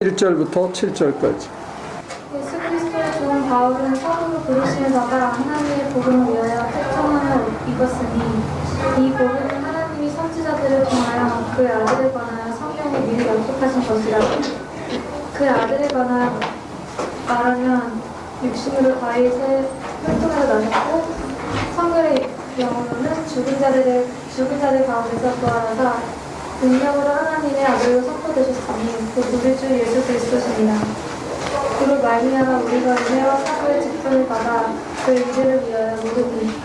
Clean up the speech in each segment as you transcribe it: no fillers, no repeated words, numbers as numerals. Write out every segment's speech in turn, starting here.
1절부터 7절까지. 예수 그리스도의 종 바울은 사도로 부르심을 받아 하나님의 복음을 위하여 택정함을 입었으니 이 복음은 하나님이 선지자들을 통하여 그 아들에 관하여 성경에 미리 약속하신 것이라. 그 아들에 관하여 말하면 육신으로 다윗의 혈통으로 나셨고 성결의 영으로는 죽은 자들 가운데서 부활하사 능력으로 하나님의 아들로 선포되셨으니 그 우리 주 예수 그리스도십니다. 그로 말미암아 우리가 은혜와 사도의 직분을 받아 그 일들을 위하여 모든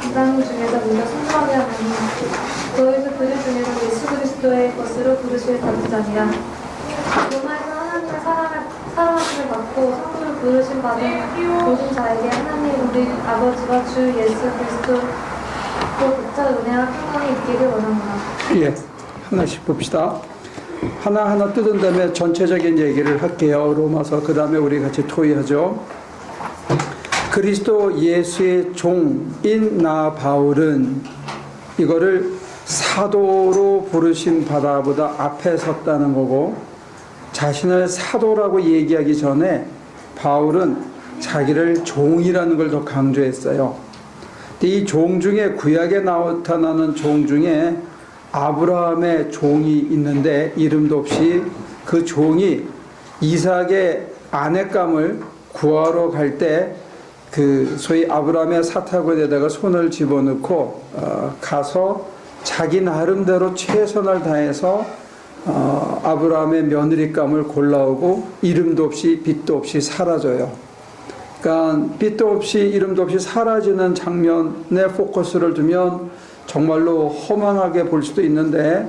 이방 중에서 우리가 순종하게 하나니 너희도 그들 중에서 예수 그리스도의 것으로 부르실 받으자니라. 로마에서 하나님의 사랑하심을 받고 성도로 부르심 받은 모든 자에게 하나님 우리 아버지와 주 예수 그리스도 그 복자 은혜와 평강이 있기를 원합니다. 예, 하나씩 봅시다. 하나하나 뜯은 다음에 전체적인 얘기를 할게요. 로마서 그 다음에 우리 같이 토의하죠. 그리스도 예수의 종인 나 바울은 이거를 사도로 부르심 받아보다 앞에 섰다는 거고, 자신을 사도라고 얘기하기 전에 바울은 자기를 종이라는 걸 더 강조했어요. 이 종 중에 구약에 나타나는 종 중에 아브라함의 종이 있는데 이름도 없이 그 종이 이삭의 아내감을 구하러 갈 때 그 소위 아브라함의 사타구에다가 손을 집어넣고 가서 자기 나름대로 최선을 다해서 아브라함의 며느리감을 골라오고 이름도 없이 빛도 없이 사라져요. 그러니까 빛도 없이 이름도 없이 사라지는 장면에 포커스를 두면 정말로 허망하게 볼 수도 있는데,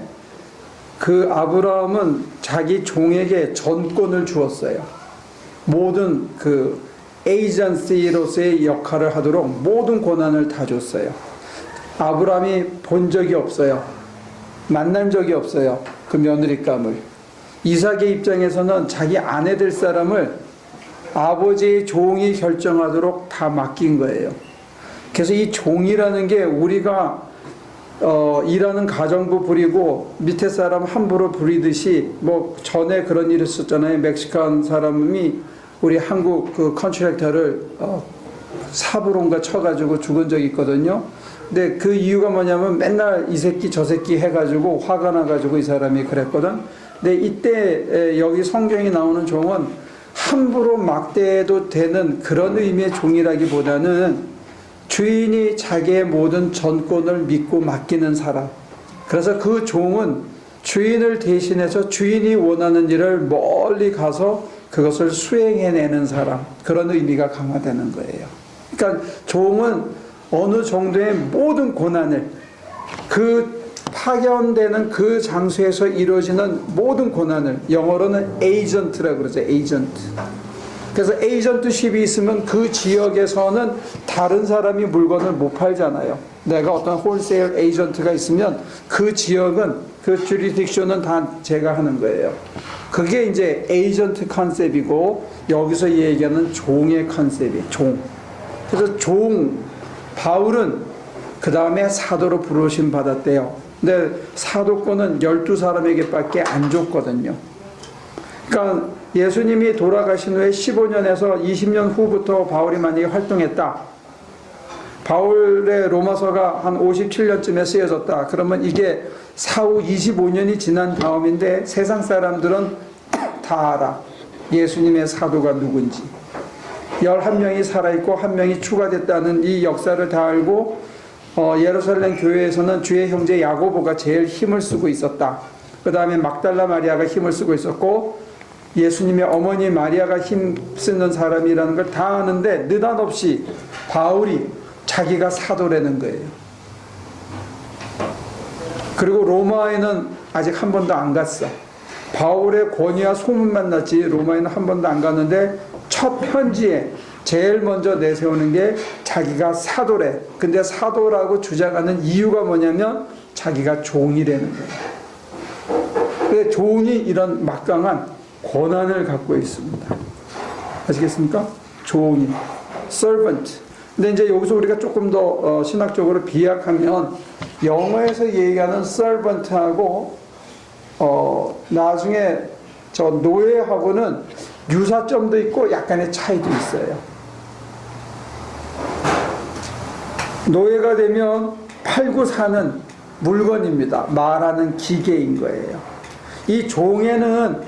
그 아브라함은 자기 종에게 전권을 주었어요. 모든 그 에이전시로서의 역할을 하도록 모든 권한을 다 줬어요. 아브라함이 본 적이 없어요. 만난 적이 없어요. 그 며느리감을. 이삭의 입장에서는 자기 아내 될 사람을 아버지의 종이 결정하도록 다 맡긴 거예요. 그래서 이 종이라는 게 우리가 일하는 가정부 부리고 밑에 사람 함부로 부리듯이, 뭐 전에 그런 일이 있었잖아요. 멕시칸 사람이 우리 한국 그 컨트랙터를 사부론가 쳐가지고 죽은 적이 있거든요. 근데 그 이유가 뭐냐면 맨날 이 새끼 저 새끼 해가지고 화가 나가지고 이 사람이 그랬거든. 근데 이때 여기 성경이 나오는 종은 함부로 막대해도 되는 그런 의미의 종이라기보다는 주인이 자기의 모든 전권을 믿고 맡기는 사람. 그래서 그 종은 주인을 대신해서 주인이 원하는 일을 멀리 가서 그것을 수행해내는 사람. 그런 의미가 강화되는 거예요. 그러니까 종은 어느 정도의 모든 고난을, 그 파견되는 그 장소에서 이루어지는 모든 고난을, 영어로는 에이전트라고 그러죠. 에이전트. 그래서 에이전트십이 있으면 그 지역에서는 다른 사람이 물건을 못 팔잖아요. 내가 어떤 홀세일 에이전트가 있으면 그 지역은, 그 주리딕션은 다 제가 하는 거예요. 그게 이제 에이전트 컨셉이고, 여기서 얘기하는 종의 컨셉이에요. 종. 그래서 바울은 그 다음에 사도로 부르심 받았대요. 근데 사도권은 12사람에게 밖에 안 줬거든요. 그러니까 예수님이 돌아가신 후에 15년에서 20년 후부터 바울이 만약에 활동했다. 바울의 로마서가 한 57년쯤에 쓰여졌다. 그러면 이게 사후 25년이 지난 다음인데 세상 사람들은 다 알아. 예수님의 사도가 누군지. 11명이 살아있고 1명이 추가됐다는 이 역사를 다 알고, 예루살렘 교회에서는 주의 형제 야고보가 제일 힘을 쓰고 있었다. 그 다음에 막달라 마리아가 힘을 쓰고 있었고, 예수님의 어머니 마리아가 힘 쓰는 사람이라는 걸 다 아는데 느닷없이 바울이 자기가 사도라는 거예요. 그리고 로마에는 아직 한 번도 안 갔어. 바울의 권위와 소문만 났지 로마에는 한 번도 안 갔는데, 첫 편지에 제일 먼저 내세우는 게 자기가 사도래. 근데 사도라고 주장하는 이유가 뭐냐면 자기가 종이라는 거예요. 근데 종이 이런 막강한 권한을 갖고 있습니다. 아시겠습니까? 종이, servant. 근데 이제 여기서 우리가 조금 더 신학적으로 비약하면, 영어에서 얘기하는 servant하고 나중에 저 노예하고는 유사점도 있고 약간의 차이도 있어요. 노예가 되면 팔고 사는 물건입니다. 말하는 기계인 거예요. 이 종에는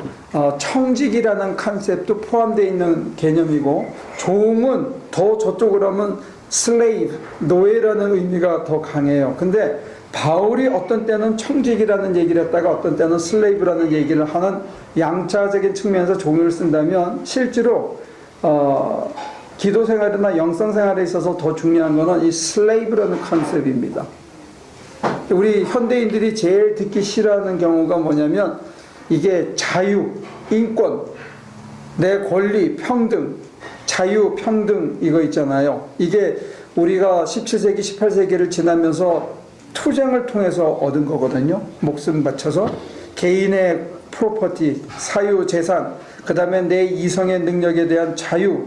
청직이라는 컨셉도 포함되어 있는 개념이고, 종은 더 저쪽으로 하면 slave, 노예라는 의미가 더 강해요. 근데 바울이 어떤 때는 청직이라는 얘기를 했다가 어떤 때는 slave라는 얘기를 하는 양자적인 측면에서 종을 쓴다면, 실제로 기도 생활이나 영성 생활에 있어서 더 중요한 것은 이 slave라는 컨셉입니다. 우리 현대인들이 제일 듣기 싫어하는 경우가 뭐냐면, 이게 자유, 인권, 내 권리, 평등, 자유, 평등 이거 있잖아요. 이게 우리가 17세기, 18세기를 지나면서 투쟁을 통해서 얻은 거거든요. 목숨 바쳐서 개인의 프로퍼티, 사유, 재산, 그 다음에 내 이성의 능력에 대한 자유,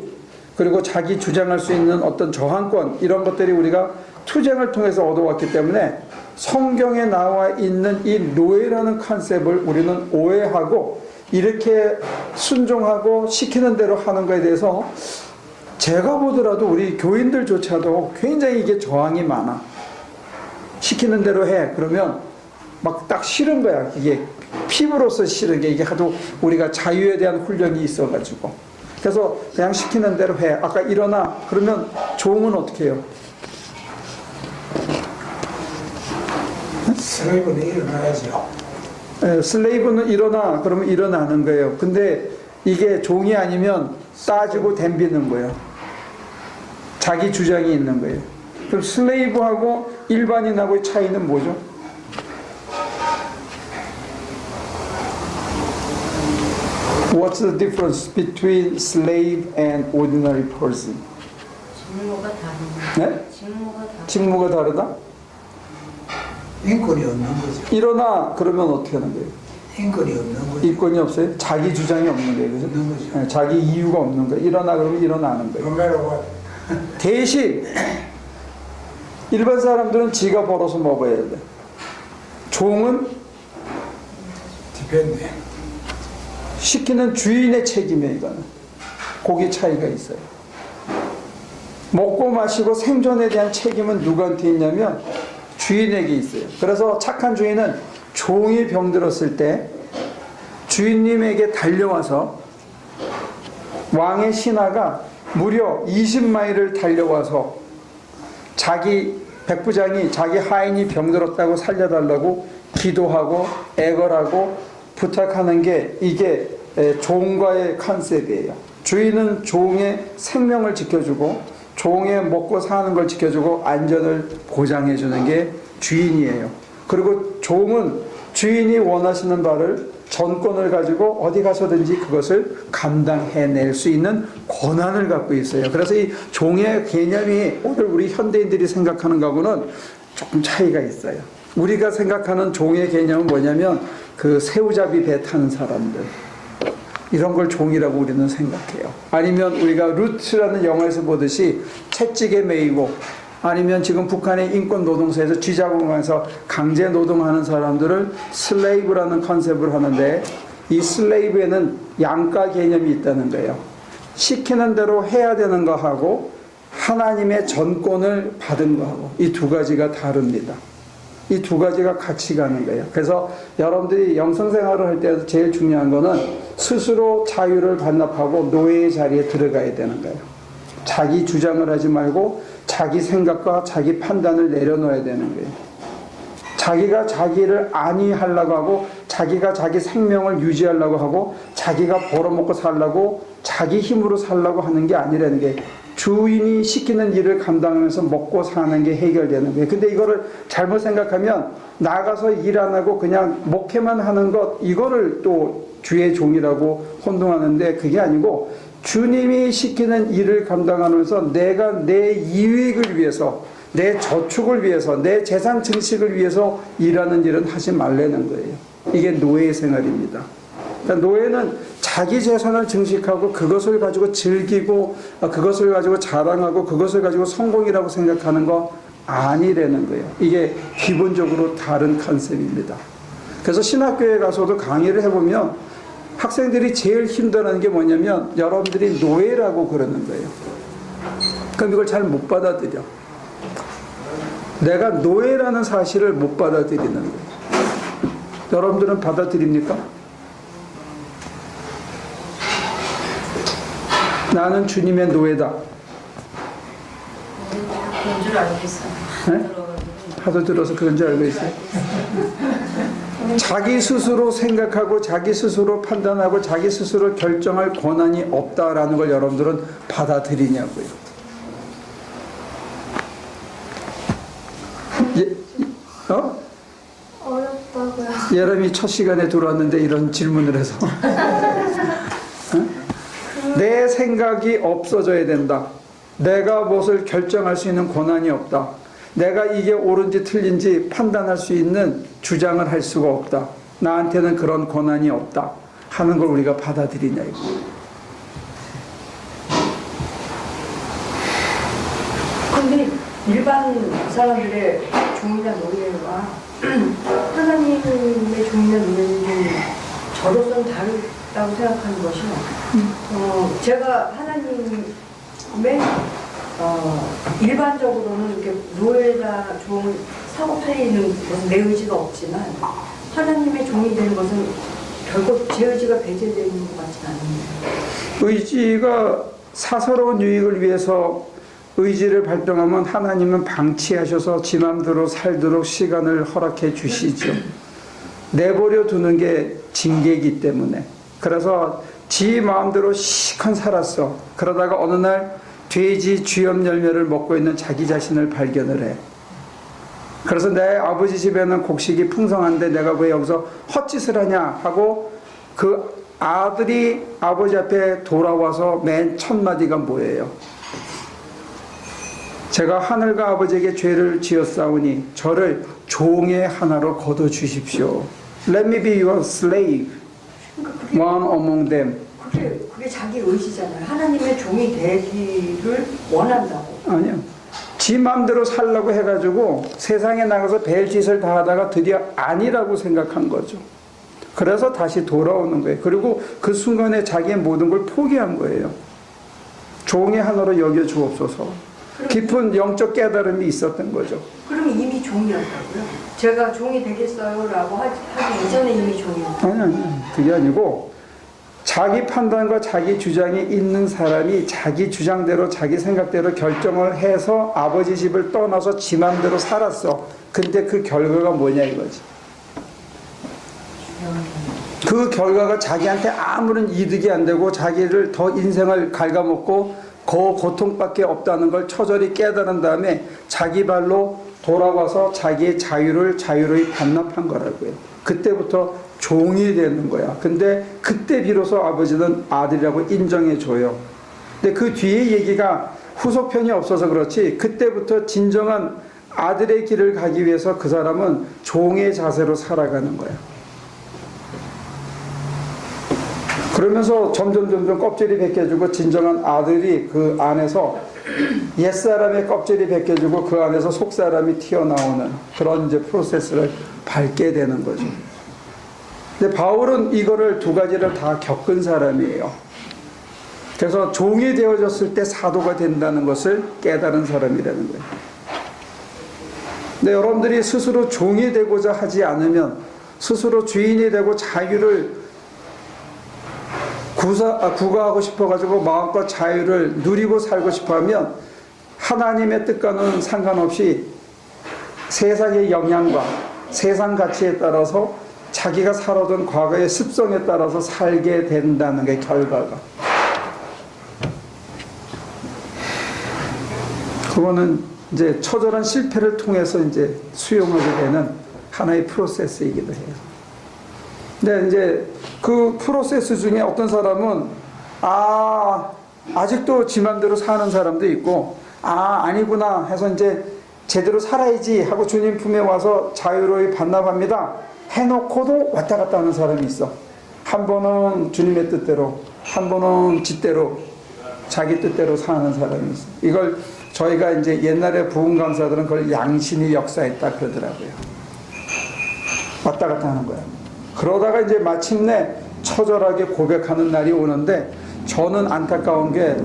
그리고 자기 주장할 수 있는 어떤 저항권, 이런 것들이 우리가 투쟁을 통해서 얻어왔기 때문에 성경에 나와 있는 이 노예라는 컨셉을 우리는 오해하고 이렇게 순종하고 시키는 대로 하는 것에 대해서 제가 보더라도 우리 교인들조차도 굉장히 이게 저항이 많아. 시키는 대로 해. 그러면 막 딱 싫은 거야. 이게 피부로서 싫은 게, 이게 하도 우리가 자유에 대한 훈련이 있어가지고. 그래서 그냥 시키는 대로 해. 아까 일어나. 그러면 종은 어떻게 해요? 슬레이브는 일어나야죠. 슬레이브는 일어나. 그러면 일어나는 거예요. 근데 이게 종이 아니면 따지고 덤비는 거예요. 자기 주장이 있는 거예요. 그럼 슬레이브하고 일반인하고의 차이는 뭐죠? What's the difference between slave and ordinary person? 직무가 다르다. 네? 직무가 다르다. 직무가 다르다? 인권이 없는 거죠. 일어나. 그러면 어떻게 하는 거예요? 인권이 없는 거죠. 인권이 없어요? 자기 주장이 없는 거예요. 그죠? 없는 거죠. 네, 자기 이유가 없는 거예요. 일어나 그러면 일어나는 거예요. 로메로가 대신 일반 사람들은 지가 벌어서 먹어야 돼. 종은 디펜드. 시키는 주인의 책임이에요. 이거는 고기 차이가 있어요. 먹고 마시고 생존에 대한 책임은 누구한테 있냐면 주인에게 있어요. 그래서 착한 주인은 종이 병들었을 때 주인님에게 달려와서, 왕의 신하가 무려 20마일을 달려와서 자기 백부장이, 자기 하인이 병들었다고 살려달라고 기도하고 애걸하고 부탁하는 게, 이게 종과의 컨셉이에요. 주인은 종의 생명을 지켜주고 종의 먹고 사는 걸 지켜주고 안전을 보장해 주는 게 주인이에요. 그리고 종은 주인이 원하시는 바를, 전권을 가지고 어디 가서든지 그것을 감당해낼 수 있는 권한을 갖고 있어요. 그래서 이 종의 개념이 오늘 우리 현대인들이 생각하는 거하고는 조금 차이가 있어요. 우리가 생각하는 종의 개념은 뭐냐면 그 새우잡이 배 타는 사람들, 이런 걸 종이라고 우리는 생각해요. 아니면 우리가 루트라는 영화에서 보듯이 채찍에 매이고, 아니면 지금 북한의 인권 노동사에서 쥐자공항에서 강제 노동하는 사람들을 슬레이브라는 컨셉을 하는데, 이 슬레이브에는 양가 개념이 있다는 거예요. 시키는 대로 해야 되는 거하고 하나님의 전권을 받은 거하고 이 두 가지가 다릅니다. 이 두 가지가 같이 가는 거예요. 그래서 여러분들이 영성생활을 할 때 제일 중요한 거는 스스로 자유를 반납하고 노예의 자리에 들어가야 되는 거예요. 자기 주장을 하지 말고 자기 생각과 자기 판단을 내려놓아야 되는 거예요. 자기가 자기를 안위하려고 하고, 자기가 자기 생명을 유지하려고 하고, 자기가 벌어먹고 살려고 자기 힘으로 살려고 하는 게 아니라는 게, 주인이 시키는 일을 감당하면서 먹고 사는 게 해결되는 거예요. 근데 이거를 잘못 생각하면 나가서 일 안 하고 그냥 목회만 하는 것, 이거를 또 주의 종이라고 혼동하는데, 그게 아니고 주님이 시키는 일을 감당하면서 내가 내 이익을 위해서, 내 저축을 위해서, 내 재산 증식을 위해서 일하는 일은 하지 말라는 거예요. 이게 노예 생활입니다. 그러니까 노예는 자기 재산을 증식하고 그것을 가지고 즐기고 그것을 가지고 자랑하고 그것을 가지고 성공이라고 생각하는 거 아니라는 거예요. 이게 기본적으로 다른 컨셉입니다. 그래서 신학교에 가서도 강의를 해보면 학생들이 제일 힘들어하는 게 뭐냐면 여러분들이 노예라고 그러는 거예요. 그럼 이걸 잘 못 받아들여. 내가 노예라는 사실을 못 받아들이는 거예요. 여러분들은 받아들입니까? 나는 주님의 노예다. 그런 줄 알고 있어요. 네? 하도 들어서 그런 줄 알고 있어요. 자기 스스로 생각하고 자기 스스로 판단하고 자기 스스로 결정할 권한이 없다라는 걸 여러분들은 받아들이냐고요. 어렵다고요. 예람이 첫 시간에 들어왔는데 이런 질문을 해서 내 생각이 없어져야 된다. 내가 무엇을 결정할 수 있는 권한이 없다. 내가 이게 옳은지 틀린지 판단할 수 있는 주장을 할 수가 없다. 나한테는 그런 권한이 없다 하는 걸 우리가 받아들이냐 이거. 근데 일반 사람들의 종이나 노예와 하나님의 종이나 노예는 좀 저로서는 다르다고 생각하는 것이 제가 하나님의 일반적으로는 이렇게 노예나 종 사고 팔리는 것은 내 의지가 없지만 하나님의 종이 되는 것은 결국 제 의지가 배제되는 것 같지는 않습니다. 의지가 사사로운 유익을 위해서 의지를 발동하면 하나님은 방치하셔서 지 맘대로 살도록 시간을 허락해 주시죠. 내버려 두는 게 징계이기 때문에. 그래서 지 마음대로 시컷 살았어. 그러다가 어느 날 돼지 쥐염 열매를 먹고 있는 자기 자신을 발견을 해. 그래서 내 아버지 집에는 곡식이 풍성한데 내가 왜 여기서 헛짓을 하냐 하고 그 아들이 아버지 앞에 돌아와서 맨 첫 마디가 뭐예요? 제가 하늘과 아버지에게 죄를 지었사오니 저를 종의 하나로 거둬주십시오. Let me be your slave, one among them. 그게 자기 의지잖아요. 하나님의 종이 되기를 원한다고. 아니요. 지 마음대로 살라고 해가지고 세상에 나가서 별짓을 다 하다가 드디어 아니라고 생각한 거죠. 그래서 다시 돌아오는 거예요. 그리고 그 순간에 자기의 모든 걸 포기한 거예요. 종의 하나로 여겨 주옵소서. 깊은 영적 깨달음이 있었던 거죠. 그러면 이미 종이었다고요? 제가 종이 되겠어요? 라고 하기 이전에 이미 종이었다고요? 아니. 그게 아니고 자기 판단과 자기 주장이 있는 사람이 자기 주장대로 자기 생각대로 결정을 해서 아버지 집을 떠나서 지 맘대로 살았어. 근데 그 결과가 뭐냐 이거지. 그 결과가 자기한테 아무런 이득이 안 되고 자기를 더 인생을 갉아먹고 그 고통밖에 없다는 걸 처절히 깨달은 다음에 자기 발로 돌아와서 자기의 자유를 자유로이 반납한 거라고요. 그때부터 종이 되는 거야. 근데 그때 비로소 아버지는 아들이라고 인정해줘요. 근데 그 뒤에 얘기가 후속편이 없어서 그렇지 그때부터 진정한 아들의 길을 가기 위해서 그 사람은 종의 자세로 살아가는 거야. 그러면서 점점 껍질이 벗겨지고 진정한 아들이 그 안에서 옛사람의 껍질이 벗겨지고 그 안에서 속사람이 튀어나오는 그런 이제 프로세스를 밟게 되는 거죠. 근데 바울은 이거를 두 가지를 다 겪은 사람이에요. 그래서 종이 되어졌을 때 사도가 된다는 것을 깨달은 사람이라는 거예요. 근데 여러분들이 스스로 종이 되고자 하지 않으면 스스로 주인이 되고 자유를 구가하고 싶어가지고 마음껏 자유를 누리고 살고 싶어하면 하나님의 뜻과는 상관없이 세상의 영향과 세상 가치에 따라서 자기가 살아온 과거의 습성에 따라서 살게 된다는 게 결과가. 그거는 이제 처절한 실패를 통해서 이제 수용하게 되는 하나의 프로세스이기도 해요. 근데 이제 그 프로세스 중에 어떤 사람은 아직도 지 맘대로 사는 사람도 있고 아니구나 해서 이제 제대로 살아야지 하고 주님 품에 와서 자유로이 반납합니다 해놓고도 왔다 갔다 하는 사람이 있어. 한 번은 주님의 뜻대로 한 번은 지대로 자기 뜻대로 사는 사람이 있어. 이걸 저희가 이제 옛날에 부흥 강사들은 그걸 양신이 역사했다 그러더라고요. 왔다 갔다 하는 거야. 그러다가 이제 마침내 처절하게 고백하는 날이 오는데 저는 안타까운 게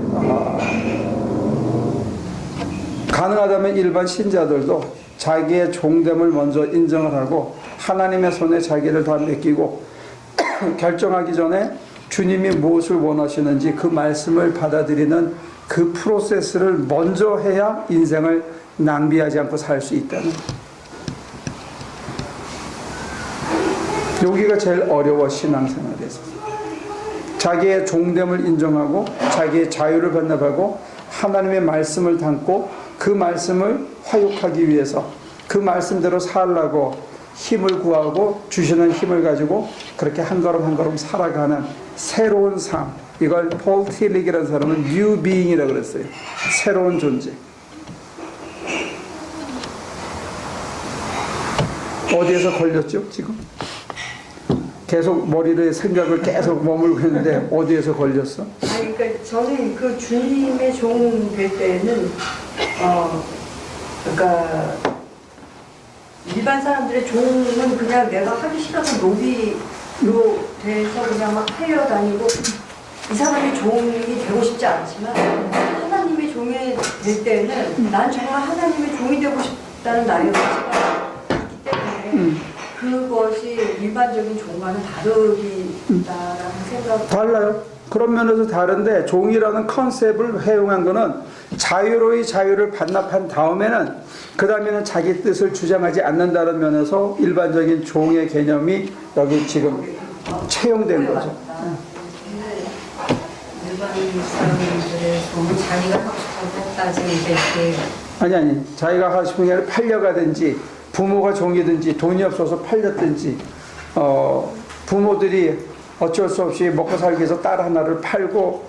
가능하다면 일반 신자들도 자기의 종됨을 먼저 인정을 하고 하나님의 손에 자기를 다 맡기고 결정하기 전에 주님이 무엇을 원하시는지 그 말씀을 받아들이는 그 프로세스를 먼저 해야 인생을 낭비하지 않고 살 수 있다는, 여기가 제일 어려워. 신앙생활에서 자기의 종됨을 인정하고 자기의 자유를 반납하고 하나님의 말씀을 담고 그 말씀을 화육하기 위해서 그 말씀대로 살라고 힘을 구하고 주시는 힘을 가지고 그렇게 한 걸음 한 걸음 살아가는 새로운 삶, 이걸 폴 틸릭이라는 사람은 뉴 비잉이라고 그랬어요. 새로운 존재. 어디에서 걸렸죠 지금? 계속 머리를 생각을 계속 머물고 있는데 어디에서 걸렸어? 아니, 그러니까 저는 그 주님의 종 될 때는 그러니까 일반 사람들의 종은 그냥 내가 하기 싫어서 노비로 돼서 그냥 막 팔려다니고 이 사람의 종이 되고 싶지 않지만 하나님의 종이 될 때는 난 정말 하나님의 종이 되고 싶다는 나의 의지가 있기 때문에 그것이 일반적인 종과는 다르다라는 생각. 달라요. 그런 면에서 다른데 종이라는 컨셉을 해용한 거는 자유로이 자유를 반납한 다음에는 그 다음에는 자기 뜻을 주장하지 않는다는 면에서 일반적인 종의 개념이 여기 지금 채용된 거죠. 일반 사람들의 종은 자기가 하고 싶어서 했다 지금 이렇게 아니 자기가 하고 싶은 게 아니라 팔려가든지 부모가 종이든지 돈이 없어서 팔렸든지 부모들이 어쩔 수 없이 먹고 살기 위해서 딸 하나를 팔고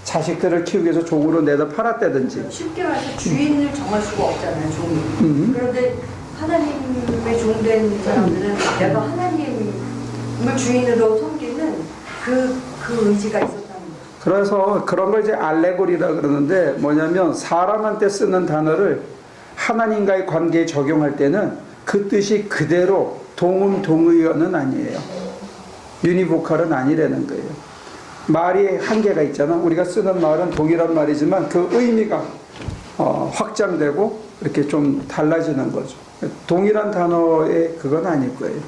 자식들을 키우기 위해서 종으로 내다 팔았다든지. 쉽게 말해서 주인을 정할 수가 없잖아요, 종이. 그런데 하나님의 종 된 사람들은 내가 하나님을 주인으로 섬기는 그 의지가 있었다는 거예요. 그래서 그런 걸 이제 알레고리라 그러는데 뭐냐면 사람한테 쓰는 단어를 하나님과의 관계에 적용할 때는 그 뜻이 그대로 동음동의어는 아니에요. 유니보컬은 아니라는 거예요. 말이 한계가 있잖아. 우리가 쓰는 말은 동일한 말이지만 그 의미가 확장되고 이렇게 좀 달라지는 거죠. 동일한 단어의 그건 아닐 거예요.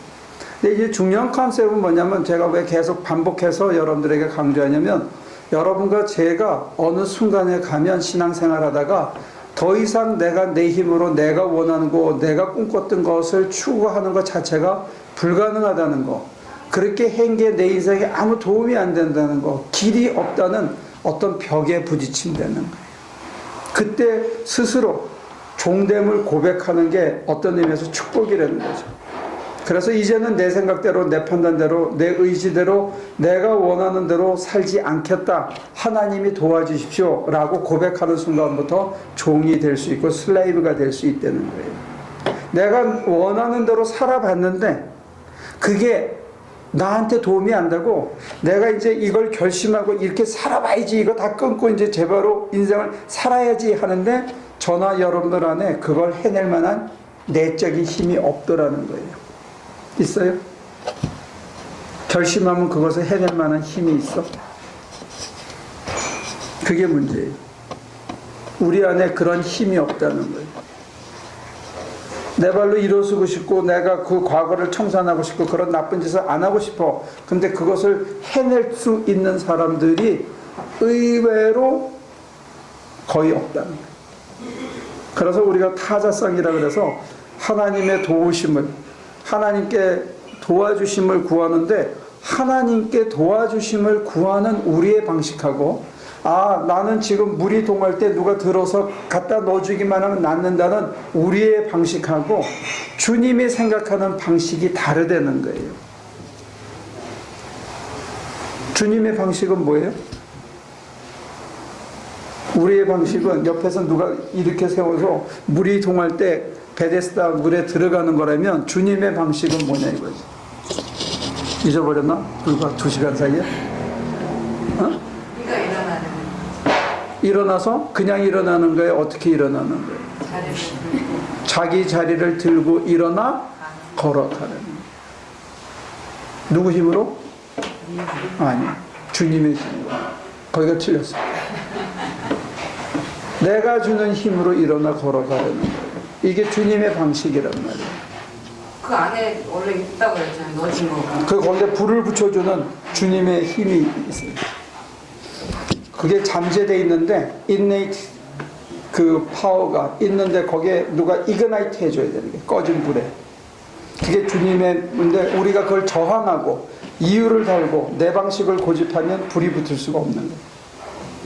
근데 이제 중요한 컨셉은 뭐냐면 제가 왜 계속 반복해서 여러분들에게 강조하냐면 여러분과 제가 어느 순간에 가면 신앙생활 하다가 더 이상 내가 내 힘으로 내가 원하는 거, 내가 꿈꿨던 것을 추구하는 것 자체가 불가능하다는 거, 그렇게 한 게 내 인생에 아무 도움이 안 된다는 거, 길이 없다는 어떤 벽에 부딪힌다는 거예요. 그때 스스로 종됨을 고백하는 게 어떤 의미에서 축복이라는 거죠. 그래서 이제는 내 생각대로, 내 판단대로, 내 의지대로 내가 원하는 대로 살지 않겠다, 하나님이 도와주십시오 라고 고백하는 순간부터 종이 될 수 있고 슬레이브가 될 수 있다는 거예요. 내가 원하는 대로 살아봤는데 그게 나한테 도움이 안 되고 내가 이제 이걸 결심하고 이렇게 살아봐야지, 이거 다 끊고 이제 제대로 인생을 살아야지 하는데 저나 여러분들 안에 그걸 해낼 만한 내적인 힘이 없더라는 거예요. 있어요? 결심하면 그것을 해낼 만한 힘이 있어? 그게 문제예요. 우리 안에 그런 힘이 없다는 거예요. 내 발로 일어서고 싶고 내가 그 과거를 청산하고 싶고 그런 나쁜 짓을 안 하고 싶어. 근데 그것을 해낼 수 있는 사람들이 의외로 거의 없다는 거예요. 그래서 우리가 타자성이라 그래서 하나님의 도우심을, 하나님께 도와주심을 구하는데 하나님께 도와주심을 구하는 우리의 방식하고, 나는 지금 물이 동할 때 누가 들어서 갖다 넣어주기만 하면 낫는다는 우리의 방식하고 주님이 생각하는 방식이 다르다는 거예요. 주님의 방식은 뭐예요? 우리의 방식은 옆에서 누가 이렇게 세워서 물이 동할 때 베데스다 물에 들어가는 거라면 주님의 방식은 뭐냐 이거지. 잊어버렸나? 불과 2시간 사이에? 일어나서 그냥 일어나는 거예요? 어떻게 일어나는 거예요? 자기 자리를 들고 일어나 걸어가는 거예요. 누구 힘으로? 아니, 주님의 힘으로. 거기가 틀렸어. 내가 주는 힘으로 일어나 걸어가려는 거예요. 이게 주님의 방식이란 말이에요. 그 안에 원래 있다고 그랬잖아요. 넣어진 거. 그 거기에 불을 붙여주는 주님의 힘이 있어요. 그게 잠재되어 있는데 innate 그 파워가 있는데 거기에 누가 이그나이트 해줘야 되는 게 꺼진 불에. 그게 주님의 문제. 우리가 그걸 저항하고 이유를 달고 내 방식을 고집하면 불이 붙을 수가 없는 거예요.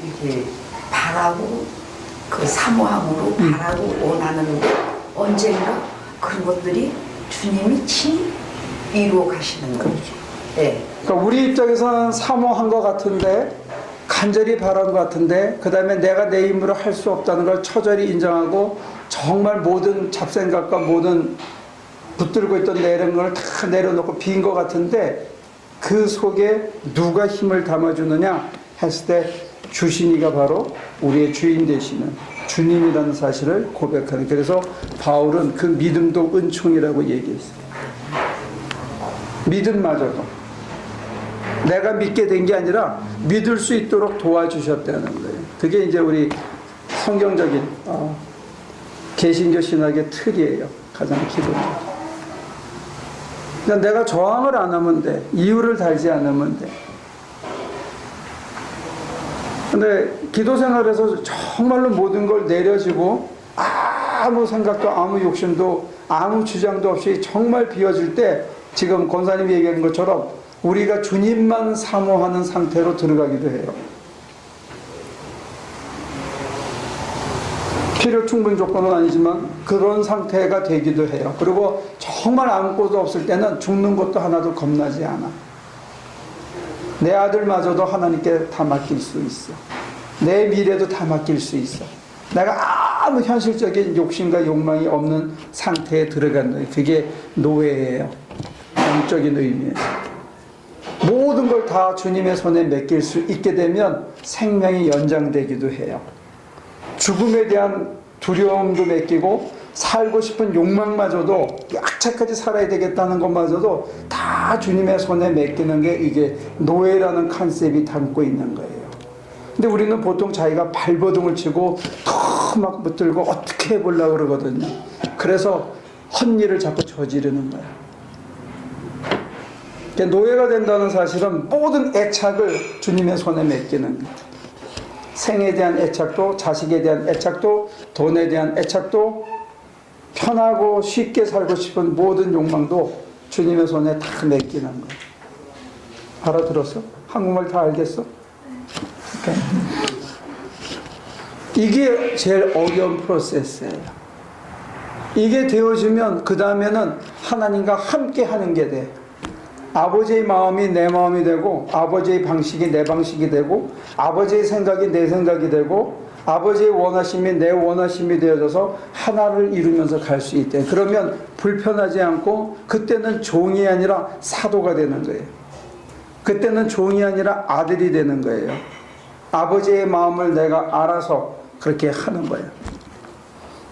이렇게 바라고 그 사모함으로 바라고 원하는 것 언젠가 그런 것들이 주님이 친 이루어 가시는 거죠. 네. 그러니까 우리 입장에서는 사모한 것 같은데 간절히 바란 것 같은데 그 다음에 내가 내 힘으로 할 수 없다는 걸 처절히 인정하고 정말 모든 잡생각과 모든 붙들고 있던 내려는 다 내려놓고 빈 것 같은데 그 속에 누가 힘을 담아주느냐 했을 때 주신이가 바로 우리의 주인 되시는 주님이라는 사실을 고백하는. 그래서 바울은 그 믿음도 은총이라고 얘기했어요. 믿음마저도 내가 믿게 된 게 아니라 믿을 수 있도록 도와주셨다는 거예요. 그게 이제 우리 성경적인 개신교 신학의 틀이에요. 가장 기본적으로. 그러니까 내가 저항을 안 하면 돼. 이유를 달지 않으면 돼. 근데 기도 생활에서 정말로 모든 걸 내려지고 아무 생각도 아무 욕심도 아무 주장도 없이 정말 비워질 때 지금 권사님이 얘기하는 것처럼 우리가 주님만 사모하는 상태로 들어가기도 해요. 필요 충분 조건은 아니지만 그런 상태가 되기도 해요. 그리고 정말 아무것도 없을 때는 죽는 것도 하나도 겁나지 않아. 내 아들마저도 하나님께 다 맡길 수 있어. 내 미래도 다 맡길 수 있어. 내가 아무 현실적인 욕심과 욕망이 없는 상태에 들어간 거예요. 그게 노예예요. 영적인 의미에서. 모든 걸 다 주님의 손에 맡길 수 있게 되면 생명이 연장되기도 해요. 죽음에 대한 두려움도 맡기고 살고 싶은 욕망마저도 악착같이 살아야 되겠다는 것마저도 다 주님의 손에 맡기는 게 이게 노예라는 컨셉이 담고 있는 거예요. 근데 우리는 보통 자기가 발버둥을 치고 더 막 붙들고 어떻게 해보려고 그러거든요. 그래서 헛일을 자꾸 저지르는 거예요. 노예가 된다는 사실은 모든 애착을 주님의 손에 맡기는 거예요. 생에 대한 애착도, 자식에 대한 애착도, 돈에 대한 애착도, 편하고 쉽게 살고 싶은 모든 욕망도 주님의 손에 다 맡기는 거예요. 알아들었어? 한국말 다 알겠어? 오케이. 이게 제일 어려운 프로세스예요. 이게 되어지면 그 다음에는 하나님과 함께 하는 게 돼. 아버지의 마음이 내 마음이 되고 아버지의 방식이 내 방식이 되고 아버지의 생각이 내 생각이 되고 아버지의 원하심이 내 원하심이 되어져서 하나를 이루면서 갈 수 있대. 그러면 불편하지 않고 그때는 종이 아니라 사도가 되는 거예요. 그때는 종이 아니라 아들이 되는 거예요. 아버지의 마음을 내가 알아서 그렇게 하는 거예요.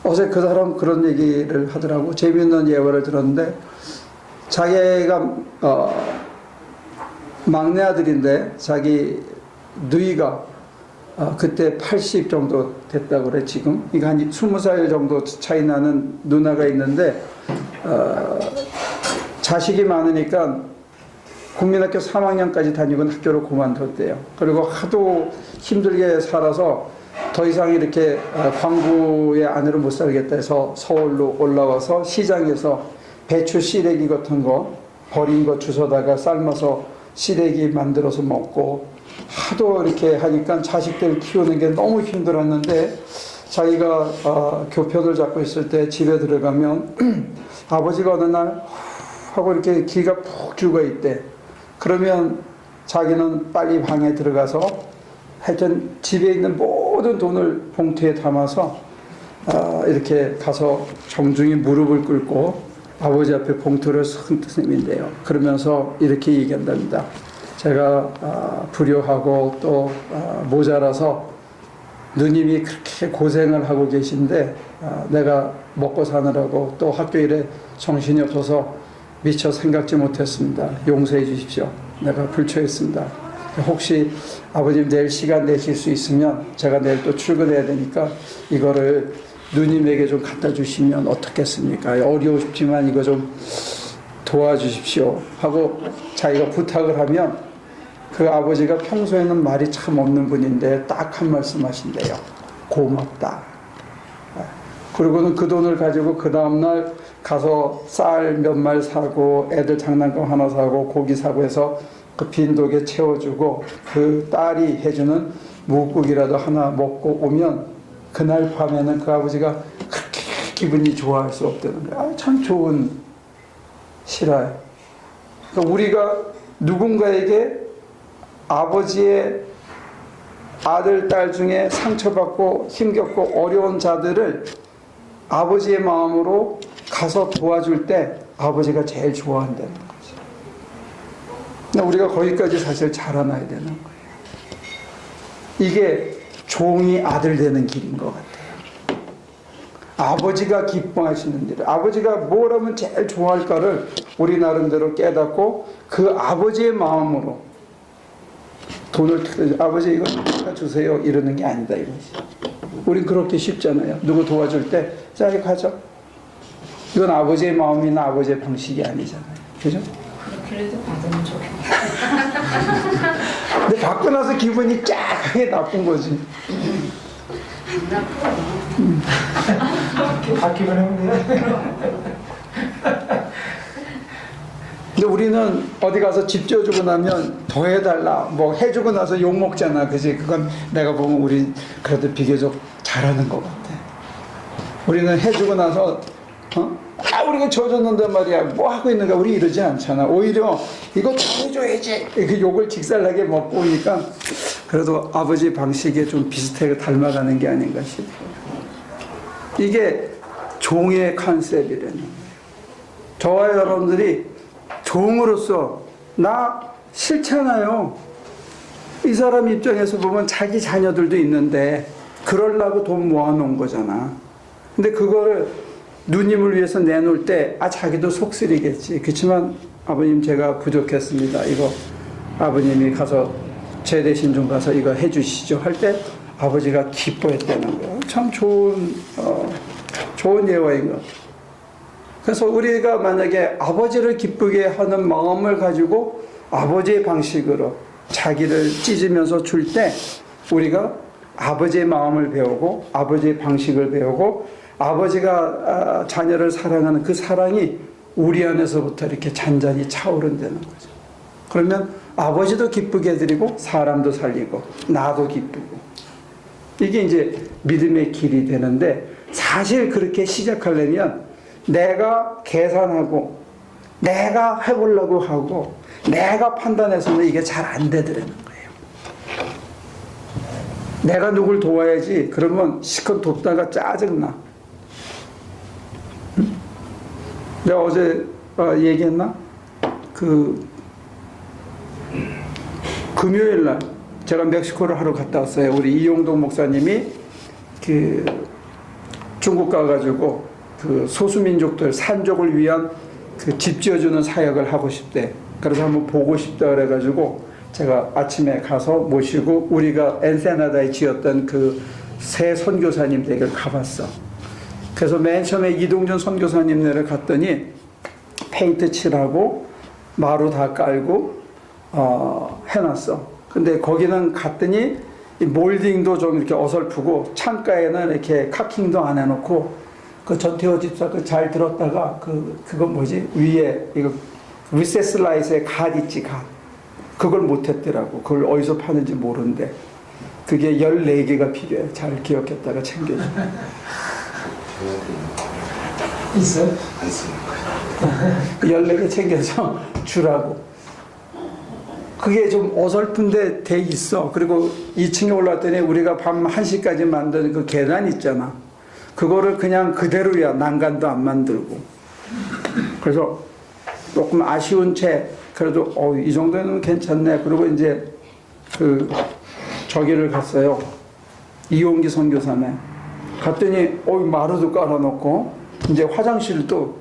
어제 그 사람 그런 얘기를 하더라고. 재미있는 예화를 들었는데 자기가 막내 아들인데 자기 누이가 그때 80 정도 됐다고 그래. 지금 이거 한 20살 정도 차이 나는 누나가 있는데 자식이 많으니까 국민학교 3학년까지 다니고 학교를 그만뒀대요. 그리고 하도 힘들게 살아서 더 이상 이렇게 광부의 아내로 못 살겠다 해서 서울로 올라와서 시장에서 배추 시래기 같은 거 버린 거 주워다가 삶아서 시래기 만들어서 먹고 하도 이렇게 하니까 자식들 키우는 게 너무 힘들었는데 자기가 교편을 잡고 있을 때 집에 들어가면 아버지가 어느 날 하고 이렇게 기가 푹 죽어 있대. 그러면 자기는 빨리 방에 들어가서 하여튼 집에 있는 모든 돈을 봉투에 담아서 이렇게 가서 정중히 무릎을 꿇고 아버지 앞에 봉투를 선 셈인데요. 그러면서 이렇게 얘기한답니다. 제가 불효하고 또 모자라서 누님이 그렇게 고생을 하고 계신데 내가 먹고 사느라고 또 학교 일에 정신이 없어서 미처 생각지 못했습니다. 용서해 주십시오. 내가 불초했습니다. 혹시 아버님 내일 시간 내실 수 있으면 제가 내일 또 출근해야 되니까 이거를 누님에게 좀 갖다 주시면 어떻겠습니까? 어려우시지만 이거 좀 도와주십시오 하고 자기가 부탁을 하면 그 아버지가 평소에는 말이 참 없는 분인데 딱 한 말씀 하신대요. 고맙다. 그리고는 그 돈을 가지고 그 다음날 가서 쌀 몇 말 사고 애들 장난감 하나 사고 고기 사고 해서 그 빈독에 채워주고 그 딸이 해주는 묵국이라도 하나 먹고 오면 그날 밤에는 그 아버지가 그렇게 기분이 좋아할 수 없다는 거예요. 참 좋은 실화예요. 그러니까 우리가 누군가에게 아버지의 아들, 딸 중에 상처받고 힘겹고 어려운 자들을 아버지의 마음으로 가서 도와줄 때 아버지가 제일 좋아한다는 거죠. 근데 우리가 거기까지 사실 자라나야 되는 거예요. 이게 종이 아들 되는 길인 것 같아요. 아버지가 기뻐하시는 일, 아버지가 뭘 하면 제일 좋아할까를 우리 나름대로 깨닫고 그 아버지의 마음으로 돈을 아버지 이거 주세요 이러는 게 아니다 이거지. 우린 그렇게 쉽잖아요. 누구 도와줄 때 자 이거 가져. 이건 아버지의 마음이나 아버지의 방식이 아니잖아요. 그죠? 그래도 받으면 좋겠다. 근데 받고 나서 기분이 쫙하게 나쁜 거지. 바뀌면 하면 돼. 근데 우리는 어디 가서 집 지어주고 나면 더 해달라 뭐 해주고 나서 욕먹잖아. 그지? 그건 내가 보면 우리 그래도 비교적 잘하는 것 같아. 우리는 해주고 나서 우리가 져줬는데 말이야 뭐 하고 있는가 우리 이러지 않잖아. 오히려 이거 더 해줘야지 그 욕을 직살나게 먹고 오니까 그래도 아버지 방식에 좀 비슷하게 닮아가는 게 아닌가 싶어요. 이게 종의 컨셉이라는 거예요. 저와 여러분들이 종으로서 나 싫잖아요. 이 사람 입장에서 보면 자기 자녀들도 있는데 그러려고 돈 모아놓은 거잖아. 근데 그거를 누님을 위해서 내놓을 때 자기도 속쓰리겠지. 그렇지만 아버님 제가 부족했습니다. 이거 아버님이 가서 제 대신 좀 가서 이거 해주시죠 할 때 아버지가 기뻐했다는 거예요. 참 좋은 예화인 것 같아요. 그래서 우리가 만약에 아버지를 기쁘게 하는 마음을 가지고 아버지의 방식으로 자기를 찢으면서 줄 때 우리가 아버지의 마음을 배우고 아버지의 방식을 배우고 아버지가 자녀를 사랑하는 그 사랑이 우리 안에서부터 이렇게 잔잔히 차오른다는 거죠. 그러면 아버지도 기쁘게 해드리고 사람도 살리고 나도 기쁘고 이게 이제 믿음의 길이 되는데 사실 그렇게 시작하려면 내가 계산하고 내가 해보려고 하고 내가 판단해서는 이게 잘 안 되더라는 거예요. 내가 누굴 도와야지 그러면 시컷 돕다가 짜증나. 내가 어제 얘기했나? 금요일 날 제가 멕시코를 하러 갔다 왔어요. 우리 이용동 목사님이 중국 가가지고 소수민족들 산족을 위한 집 지어주는 사역을 하고 싶대. 그래서 한번 보고 싶다 그래가지고 제가 아침에 가서 모시고 우리가 엔세나다에 지었던 새 선교사님 댁을 가봤어. 그래서 맨 처음에 이동준 선교사님네를 갔더니 페인트 칠하고 마루 다 깔고 해놨어. 근데 거기는 갔더니 몰딩도 좀 이렇게 어설프고 창가에는 이렇게 카킹도 안 해놓고 전태호 집사 잘 들었다가 그거 뭐지 위에 이거 리세스 라이트에 갓 있지 갓 그걸 못했더라고. 그걸 어디서 파는지 모르는데 그게 14개가 필요해. 잘 기억했다가 챙겨줘. 있어요? 안 쓰는 거예요. 14개 챙겨서 주라고. 그게 좀 어설픈데 돼 있어. 그리고 2층에 올랐더니 우리가 밤 1시까지 만든 그 계단 있잖아. 그거를 그냥 그대로야. 난간도 안 만들고. 그래서 조금 아쉬운 채 그래도 이 정도는 괜찮네. 그리고 이제 저기를 갔어요. 이용기 선교사네. 갔더니 마루도 깔아놓고 이제 화장실도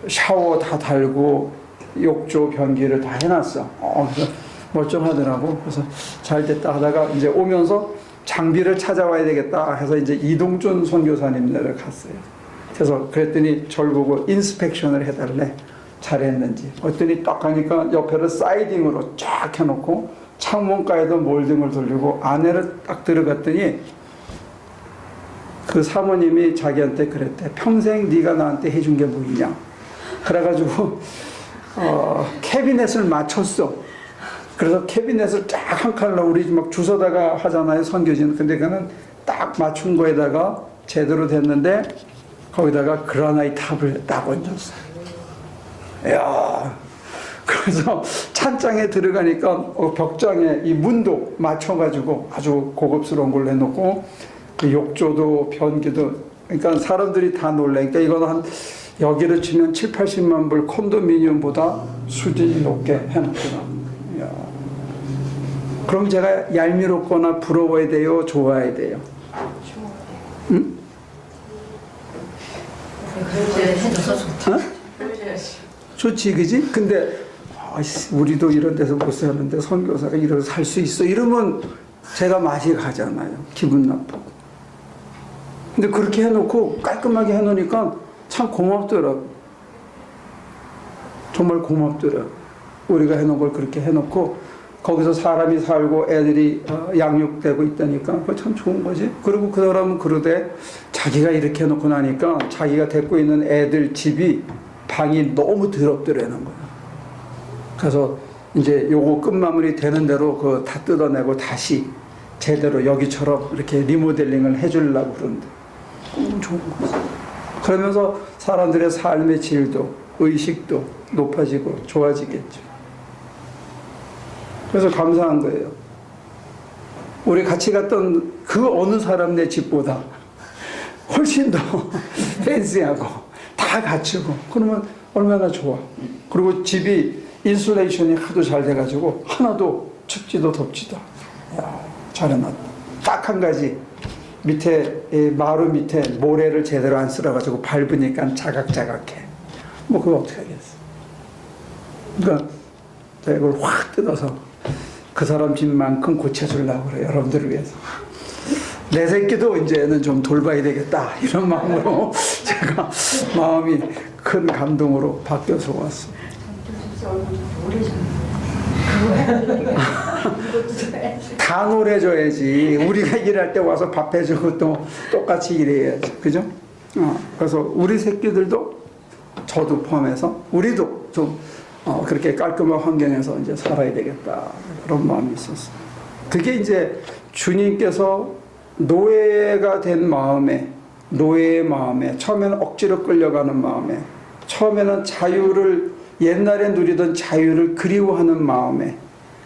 샤워 다 달고 욕조 변기를 다 해놨어. 그래서 멀쩡하더라고. 그래서 잘 됐다 하다가 이제 오면서 장비를 찾아와야 되겠다 해서 이제 이동준 선교사님네를 갔어요. 그래서 그랬더니 절 보고 인스펙션을 해달래. 잘했는지. 그랬더니 딱 가니까 옆에를 사이딩으로 쫙 해놓고 창문가에도 몰딩을 돌리고 안에를 딱 들어갔더니 그 사모님이 자기한테 그랬대. 평생 네가 나한테 해준 게 뭐 있냐. 그래가지고 캐비넷을 맞췄어. 그래서 캐비넷을 쫙 한 칸으로 우리 막 주워다가 하잖아요, 선교지는. 근데 그는 딱 맞춘 거에다가 제대로 됐는데 거기다가 그라나이트 탑을 딱 얹었어요. 이야. 그래서 찬장에 들어가니까 벽장에 이 문도 맞춰가지고 아주 고급스러운 걸로 해놓고 그 욕조도 변기도, 그러니까 사람들이 다 놀래. 그러니까 이거는 한 여기를 치면 7, 80만 불 콘도미니엄보다 수준이 높게 해놨구나. 이야. 그럼 제가 얄미롭거나 부러워야 돼요? 좋아야 돼요? 응? 그렇게 해줘서 좋다. 어? 좋지, 그지? 근데 우리도 이런 데서 못 사는데 선교사가 이래서 살 수 있어 이러면 제가 맛이 가잖아요. 기분 나쁘고. 근데 그렇게 해놓고 깔끔하게 해놓으니까 참 고맙더라고. 정말 고맙더라고. 우리가 해놓은 걸 그렇게 해놓고 거기서 사람이 살고 애들이 양육되고 있다니까 그거 참 좋은 거지. 그리고 그 사람은 그러되 자기가 이렇게 해놓고 나니까 자기가 데리고 있는 애들 집이 방이 너무 더럽더라는 거야. 그래서 이제 요거 끝마무리 되는 대로 그거 다 뜯어내고 다시 제대로 여기처럼 이렇게 리모델링을 해주려고 그러는데 좋은 거지. 그러면서 사람들의 삶의 질도 의식도 높아지고 좋아지겠죠. 그래서 감사한 거예요. 우리 같이 갔던 그 어느 사람네 집보다 훨씬 더 팬시하고 다 갖추고 그러면 얼마나 좋아. 그리고 집이 인슐레이션이 하도 잘 돼가지고 하나도 춥지도 덥지도. 야, 잘 해놨다. 딱 한 가지 밑에 마루 밑에 모래를 제대로 안 쓸어가지고 밟으니까 자각자각해. 뭐 그거 어떻게 하겠어. 그러니까 제가 이걸 확 뜯어서 그 사람 집만큼 고쳐주려고 그래요. 여러분들을 위해서. 내 새끼도 이제는 좀 돌봐야 되겠다. 이런 마음으로 제가 마음이 큰 감동으로 바뀌어서 왔어요. 다 노래줘야지. 우리가 일할 때 와서 밥 해주고 또 똑같이 일해야지. 그죠? 그래서 우리 새끼들도 저도 포함해서 우리도 좀 그렇게 깔끔한 환경에서 이제 살아야 되겠다. 그런 마음이 있었어요. 그게 이제 주님께서 노예가 된 마음에, 노예의 마음에, 처음에는 억지로 끌려가는 마음에, 처음에는 자유를, 옛날에 누리던 자유를 그리워하는 마음에,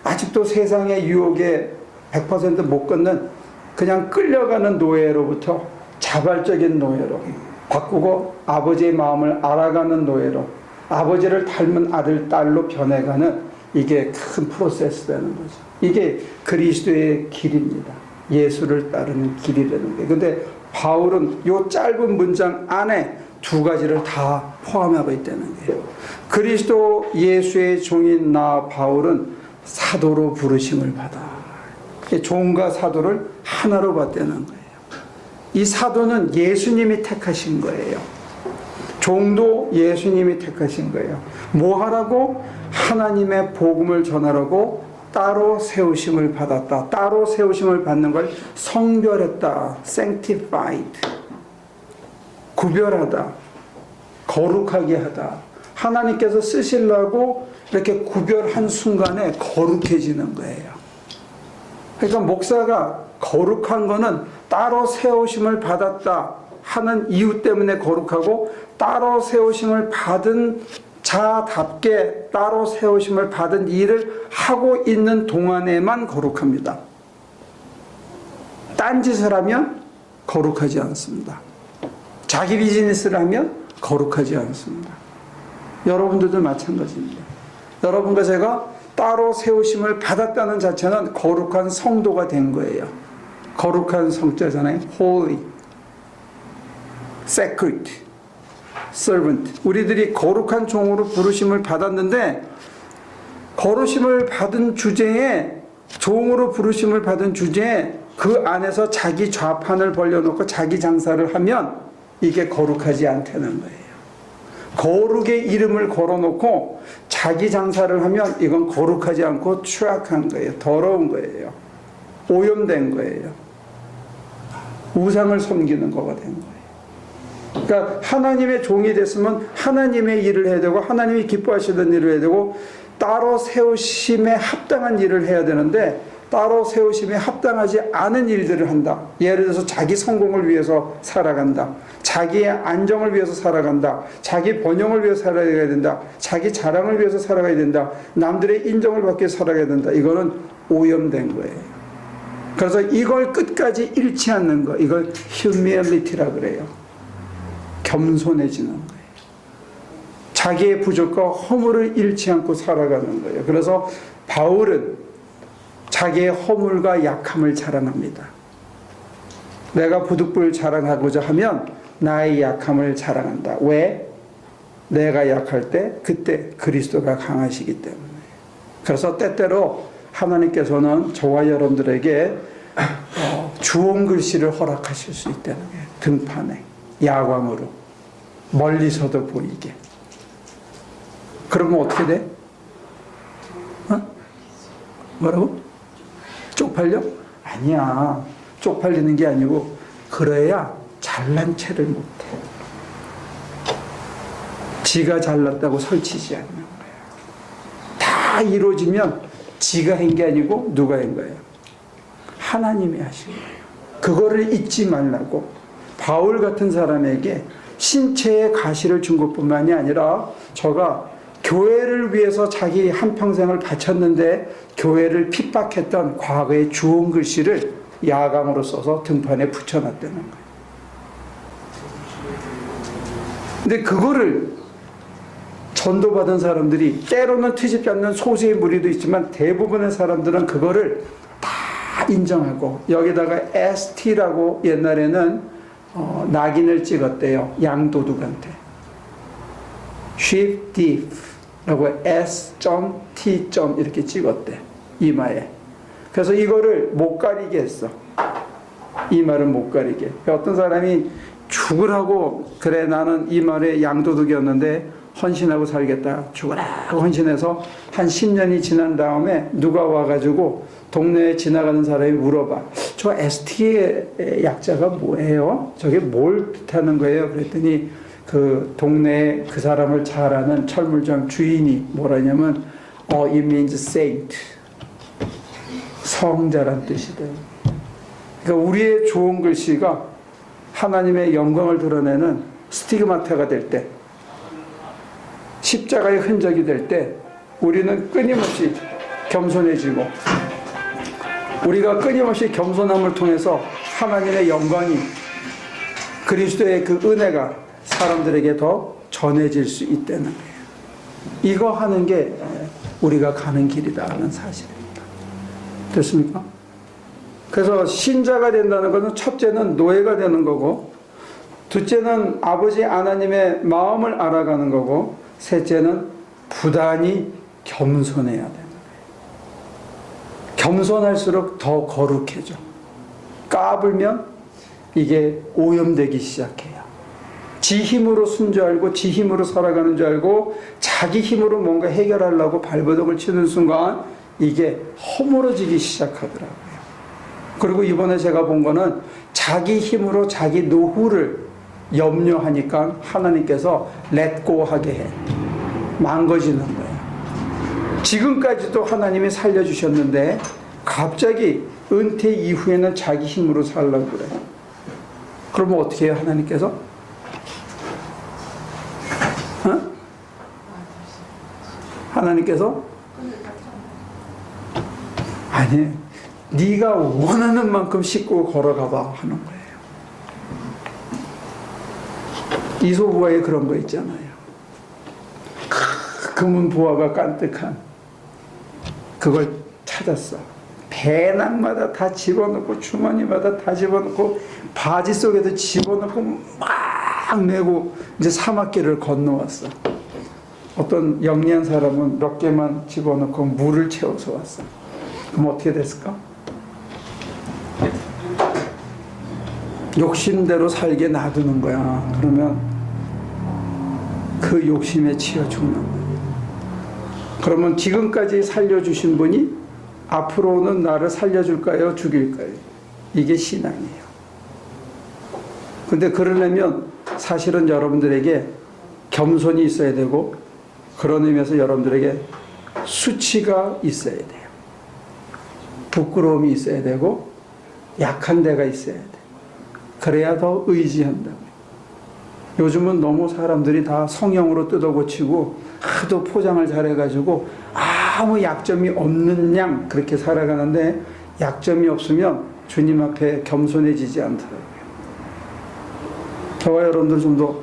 아직도 세상의 유혹에 100% 못 끊는 그냥 끌려가는 노예로부터 자발적인 노예로 바꾸고 아버지의 마음을 알아가는 노예로, 아버지를 닮은 아들, 딸로 변해가는 이게 큰 프로세스 되는 거죠. 이게 그리스도의 길입니다. 예수를 따르는 길이라는 거예요. 근데 바울은 이 짧은 문장 안에 두 가지를 다 포함하고 있다는 거예요. 그리스도 예수의 종인 나 바울은 사도로 부르심을 받아. 종과 사도를 하나로 봤다는 거예요. 이 사도는 예수님이 택하신 거예요. 종도 예수님이 택하신 거예요. 뭐 하라고? 하나님의 복음을 전하라고 따로 세우심을 받았다. 따로 세우심을 받는 걸 성별했다. sanctified. 구별하다. 거룩하게 하다. 하나님께서 쓰시려고 이렇게 구별한 순간에 거룩해지는 거예요. 그러니까 목사가 거룩한 거는 따로 세우심을 받았다 하는 이유 때문에 거룩하고, 따로 세우심을 받은 자답게 따로 세우심을 받은 일을 하고 있는 동안에만 거룩합니다. 딴짓을 하면 거룩하지 않습니다. 자기 비즈니스를 하면 거룩하지 않습니다. 여러분들도 마찬가지입니다. 여러분과 제가 따로 세우심을 받았다는 자체는 거룩한 성도가 된 거예요. 거룩한 성자잖아요. Holy, sacred. servant. 우리들이 거룩한 종으로 부르심을 받았는데 거룩심을 받은 주제에 종으로 부르심을 받은 주제에 그 안에서 자기 좌판을 벌려놓고 자기 장사를 하면 이게 거룩하지 않다는 거예요. 거룩의 이름을 걸어놓고 자기 장사를 하면 이건 거룩하지 않고 추악한 거예요. 더러운 거예요. 오염된 거예요. 우상을 섬기는 거가 된 거예요. 그러니까 하나님의 종이 됐으면 하나님의 일을 해야 되고 하나님이 기뻐하시던 일을 해야 되고 따로 세우심에 합당한 일을 해야 되는데 따로 세우심에 합당하지 않은 일들을 한다. 예를 들어서 자기 성공을 위해서 살아간다. 자기의 안정을 위해서 살아간다. 자기 번영을 위해서 살아가야 된다. 자기 자랑을 위해서 살아가야 된다. 남들의 인정을 받기 위해서 살아가야 된다. 이거는 오염된 거예요. 그래서 이걸 끝까지 잃지 않는 거, 이걸 humility라 그래요. 겸손해지는 거예요. 자기의 부족과 허물을 잃지 않고 살아가는 거예요. 그래서 바울은 자기의 허물과 약함을 자랑합니다. 내가 부득불 자랑하고자 하면 나의 약함을 자랑한다. 왜? 내가 약할 때 그때 그리스도가 강하시기 때문에. 그래서 때때로 하나님께서는 저와 여러분들에게 주홍 글씨를 허락하실 수 있다는 거예요. 등판에 야광으로 멀리서도 보이게. 그러면 어떻게 돼? 뭐라고? 쪽팔려? 아니야. 쪽팔리는 게 아니고 그래야 잘난 체를 못해. 지가 잘났다고 설치지 않는 거야. 다 이루어지면 지가 한 게 아니고 누가 한 거예요? 하나님이 하신 거예요. 그거를 잊지 말라고 바울 같은 사람에게 신체의 가시를 준 것뿐만이 아니라 저가 교회를 위해서 자기 한평생을 바쳤는데 교회를 핍박했던 과거의 주홍 글씨를 야광으로 써서 등판에 붙여놨다는 거예요. 근데 그거를 전도받은 사람들이 때로는 트집지 않는 소수의 무리도 있지만 대부분의 사람들은 그거를 다 인정하고 여기다가 ST라고 옛날에는 낙인을 찍었대요. 양도둑한테. sheep thief 라고 S.T. 이렇게 찍었대. 이마에. 그래서 이거를 못 가리게 했어. 이마를 못 가리게. 어떤 사람이 죽으라고 그래 나는 이마에 양도둑이었는데 헌신하고 살겠다. 죽으라고 헌신해서 한 10년이 지난 다음에 누가 와가지고 동네에 지나가는 사람이 물어봐. 저 ST의 약자가 뭐예요? 저게 뭘 뜻하는 거예요? 그랬더니 그 동네에 그 사람을 잘 아는 철물점 주인이 뭐라냐면 it means saint. 성자란 뜻이다. 그러니까 우리의 좋은 글씨가 하나님의 영광을 드러내는 스티그마타가 될 때, 십자가의 흔적이 될 때 우리는 끊임없이 겸손해지고 우리가 끊임없이 겸손함을 통해서 하나님의 영광이 그리스도의 그 은혜가 사람들에게 더 전해질 수 있다는 거예요. 이거 하는 게 우리가 가는 길이다 하는 사실입니다. 됐습니까? 그래서 신자가 된다는 것은 첫째는 노예가 되는 거고 둘째는 아버지 하나님의 마음을 알아가는 거고 셋째는 부단히 겸손해야 되는 거예요. 겸손할수록 더 거룩해져. 까불면 이게 오염되기 시작해요. 지 힘으로 순 줄 알고 지 힘으로 살아가는 줄 알고 자기 힘으로 뭔가 해결하려고 발버둥을 치는 순간 이게 허물어지기 시작하더라고요. 그리고 이번에 제가 본 거는 자기 힘으로 자기 노후를 염려하니까 하나님께서 렛고 하게 해. 망가지는 거예요. 지금까지도 하나님이 살려주셨는데 갑자기 은퇴 이후에는 자기 힘으로 살려고 그래요. 그러면 어떻게 해요? 하나님께서? 하나님께서? 아니, 네가 원하는 만큼 씻고 걸어가봐 하는 거예요. 이소부화에 그런 거 있잖아요. 금은 부화가 깐뜩한 그걸 찾았어. 배낭마다 다 집어넣고 주머니마다 다 집어넣고 바지 속에도 집어넣고 막 쫙 메고 이제 사막길을 건너왔어. 어떤 영리한 사람은 몇 개만 집어넣고 물을 채워서 왔어. 그럼 어떻게 됐을까? 욕심대로 살게 놔두는 거야. 그러면 그 욕심에 치여 죽는 거야. 그러면 지금까지 살려주신 분이 앞으로는 나를 살려줄까요? 죽일까요? 이게 신앙이에요. 근데 그러려면 사실은 여러분들에게 겸손이 있어야 되고, 그런 의미에서 여러분들에게 수치가 있어야 돼요. 부끄러움이 있어야 되고, 약한 데가 있어야 돼. 그래야 더 의지한다고요. 요즘은 너무 사람들이 다 성형으로 뜯어고치고 하도 포장을 잘해가지고 아무 약점이 없는 양 그렇게 살아가는데, 약점이 없으면 주님 앞에 겸손해지지 않더라고요. 저와 여러분들 좀 더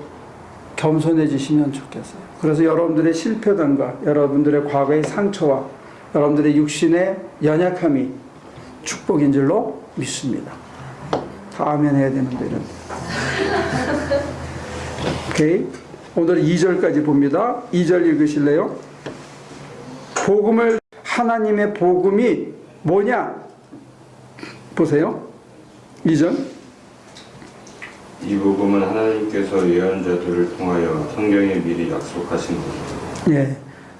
겸손해지시면 좋겠어요. 그래서 여러분들의 실패담과 여러분들의 과거의 상처와 여러분들의 육신의 연약함이 축복인 줄로 믿습니다. 다 아멘 해야 되는데 이런데. 오케이. 오늘 2절까지 봅니다. 2절 읽으실래요? 복음을, 하나님의 복음이 뭐냐? 보세요. 2절. 이 복음은 하나님께서 예언자들을 통하여 성경에 미리 약속하신 것입니다. 예.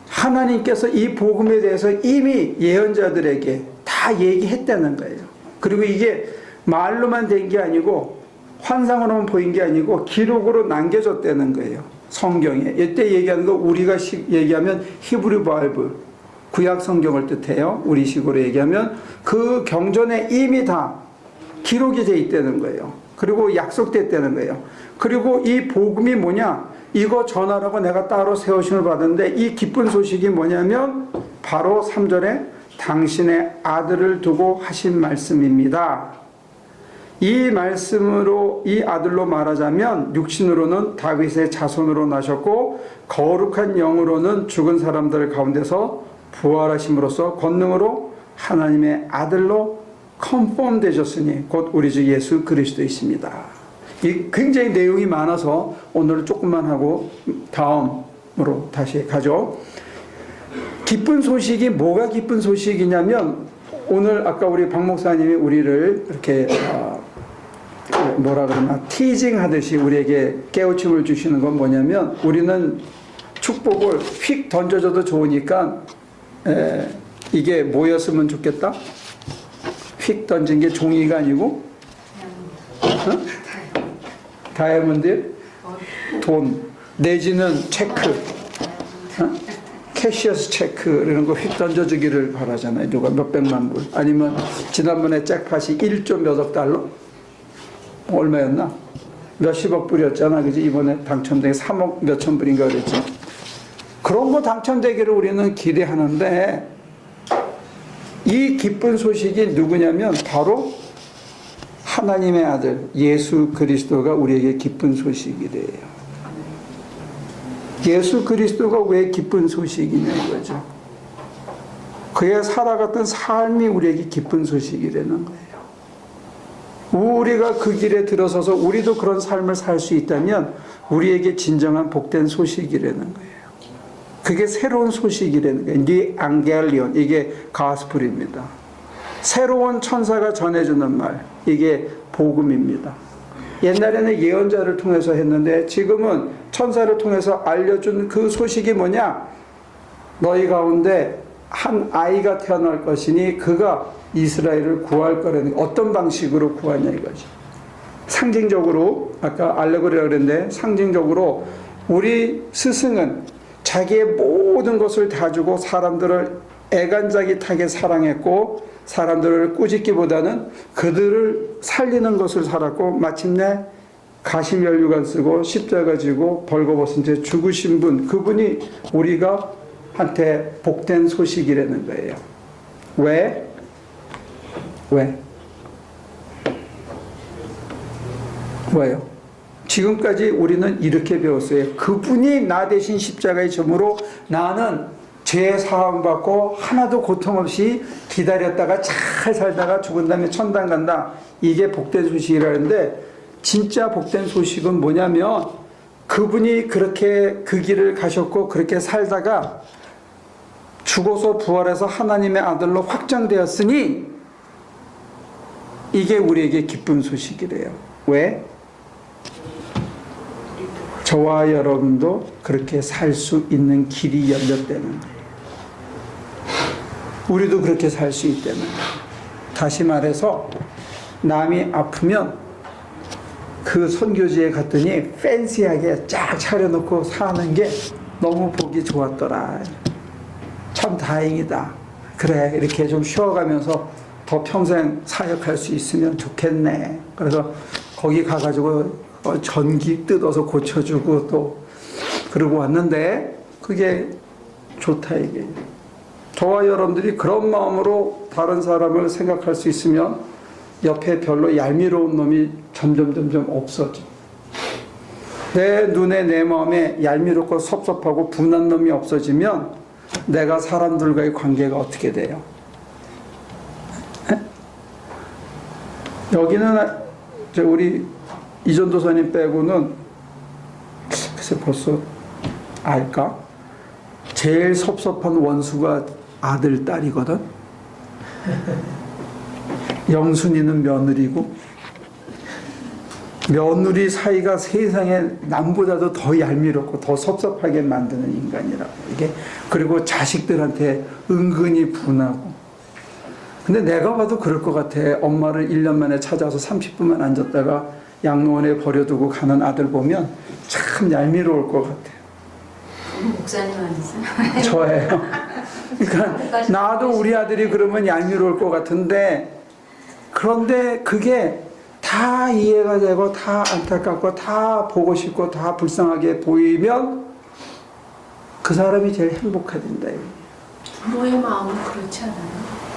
하나님께서 이 복음에 대해서 이미 예언자들에게 다 얘기했다는 거예요. 그리고 이게 말로만 된 게 아니고 환상으로만 보인 게 아니고 기록으로 남겨졌다는 거예요. 성경에. 이때 얘기하는 거 우리가 얘기하면 히브리 바이블, 구약 성경을 뜻해요. 우리식으로 얘기하면 그 경전에 이미 다 기록이 돼 있다는 거예요. 그리고 약속됐다는 거예요. 그리고 이 복음이 뭐냐? 이거 전하라고 내가 따로 세우심을 받았는데, 이 기쁜 소식이 뭐냐면 바로 3절에 당신의 아들을 두고 하신 말씀입니다. 이 말씀으로, 이 아들로 말하자면 육신으로는 다윗의 자손으로 나셨고 거룩한 영으로는 죽은 사람들 가운데서 부활하심으로써 권능으로 하나님의 아들로 컨펌 되셨으니 곧 우리 주 예수 그리스도이십니다. 이 굉장히 내용이 많아서 오늘 조금만 하고 다음으로 다시 가죠. 기쁜 소식이 뭐가 기쁜 소식이냐면, 오늘 아까 우리 박 목사님이 우리를 이렇게 뭐라 그러나 티징 하듯이 우리에게 깨우침을 주시는 건 뭐냐면, 우리는 축복을 휙 던져줘도 좋으니까 이게 뭐였으면 좋겠다? 휙 던진 게 종이가 아니고 다이아몬드, 돈 내지는 체크, 캐시어스 체크 이런 거 휙 던져주기를 바라잖아요. 누가 몇백만 불, 아니면 지난번에 잭팟이 1조 몇억 달러? 얼마였나? 몇십억 불이었잖아. 그지? 이번에 당첨된 게 3억 몇천 불인가 그랬지. 그런 거 당첨되기를 우리는 기대하는데, 이 기쁜 소식이 누구냐면 바로 하나님의 아들 예수 그리스도가 우리에게 기쁜 소식이래요. 예수 그리스도가 왜 기쁜 소식이냐 이거죠. 그의 살아갔던 삶이 우리에게 기쁜 소식이라는 거예요. 우리가 그 길에 들어서서 우리도 그런 삶을 살 수 있다면 우리에게 진정한 복된 소식이라는 거예요. 그게 새로운 소식이라는 거예요. 니 앙겔리온, 이게 가스풀입니다. 새로운 천사가 전해주는 말, 이게 복음입니다. 옛날에는 예언자를 통해서 했는데 지금은 천사를 통해서 알려준 그 소식이 뭐냐? 너희 가운데 한 아이가 태어날 것이니 그가 이스라엘을 구할 거라는, 어떤 방식으로 구하냐 이거지. 상징적으로, 아까 알레고리라고 그랬는데 상징적으로 우리 스승은 자기의 모든 것을 다 주고 사람들을 애간장이타게 사랑했고, 사람들을 꾸짖기보다는 그들을 살리는 것을 살았고, 마침내 가시면류관 쓰고 십자가 지고 벌거벗은 채 죽으신 분, 그분이 우리가 한테 복된 소식이라는 거예요. 왜? 왜요? 지금까지 우리는 이렇게 배웠어요. 그분이 나 대신 십자가에 점으로 나는 죄 사함 받고 하나도 고통 없이 기다렸다가 잘 살다가 죽은 다음에 천당 간다. 이게 복된 소식이라는데, 진짜 복된 소식은 뭐냐면 그분이 그렇게 그 길을 가셨고 그렇게 살다가 죽어서 부활해서 하나님의 아들로 확정되었으니 이게 우리에게 기쁜 소식이래요. 왜? 저와 여러분도 그렇게 살 수 있는 길이 열렸다는 거예요. 우리도 그렇게 살 수 있다는 거예요. 다시 말해서 남이 아프면 그 선교지에 갔더니 팬시하게 쫙 차려놓고 사는 게 너무 보기 좋았더라. 참 다행이다. 그래, 이렇게 좀 쉬어가면서 더 평생 사역할 수 있으면 좋겠네. 그래서 거기 가가지고 전기 뜯어서 고쳐주고 또 그러고 왔는데 그게 좋다 이게. 저와 여러분들이 그런 마음으로 다른 사람을 생각할 수 있으면 옆에 별로 얄미로운 놈이 점점 없어져. 내 눈에 내 마음에 얄미롭고 섭섭하고 분한 놈이 없어지면 내가 사람들과의 관계가 어떻게 돼요? 에? 여기는 우리 이전도사님 빼고는 글쎄 벌써 알까? 제일 섭섭한 원수가 아들, 딸이거든. 영순이는 며느리고 며느리 사이가 세상에 남보다도 더 얄미롭고 더 섭섭하게 만드는 인간이라고. 이게 그리고 자식들한테 은근히 분하고. 근데 내가 봐도 그럴 것 같아. 엄마를 1년 만에 찾아서 30분만 앉았다가 양로원에 버려두고 가는 아들 보면 참 얄미로울 것 같아요. 목사님 아니세요? 저예요. 그러니까 나도 우리 아들이 그러면 얄미로울 것 같은데 그런데 그게 다 이해가 되고 다 안타깝고 다 보고 싶고 다 불쌍하게 보이면 그 사람이 제일 행복해진다. 부모의 마음은 그렇지 않아요.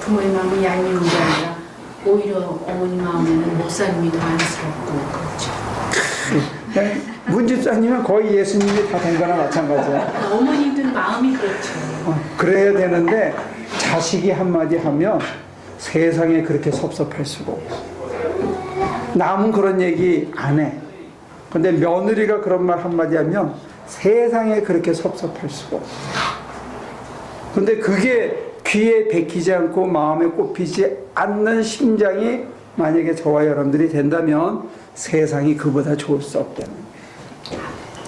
부모의 마음은 얄미운 게 아니라 오히려 어머니 마음에는 목사님이 더 안쓰럽고 그렇죠. 문 집사님은 거의 예수님이 다 된 거나 마찬가지야. 어머니들 마음이 그렇죠. 그래야 되는데 자식이 한마디 하면 세상에 그렇게 섭섭할 수가 없어. 남은 그런 얘기 안 해. 근데 며느리가 그런 말 한마디 하면 세상에 그렇게 섭섭할 수가 없어. 근데 그게 귀에 박히지 않고 마음에 꼽히지 않는 심장이 만약에 저와 여러분들이 된다면 세상이 그보다 좋을 수 없다는 거예요.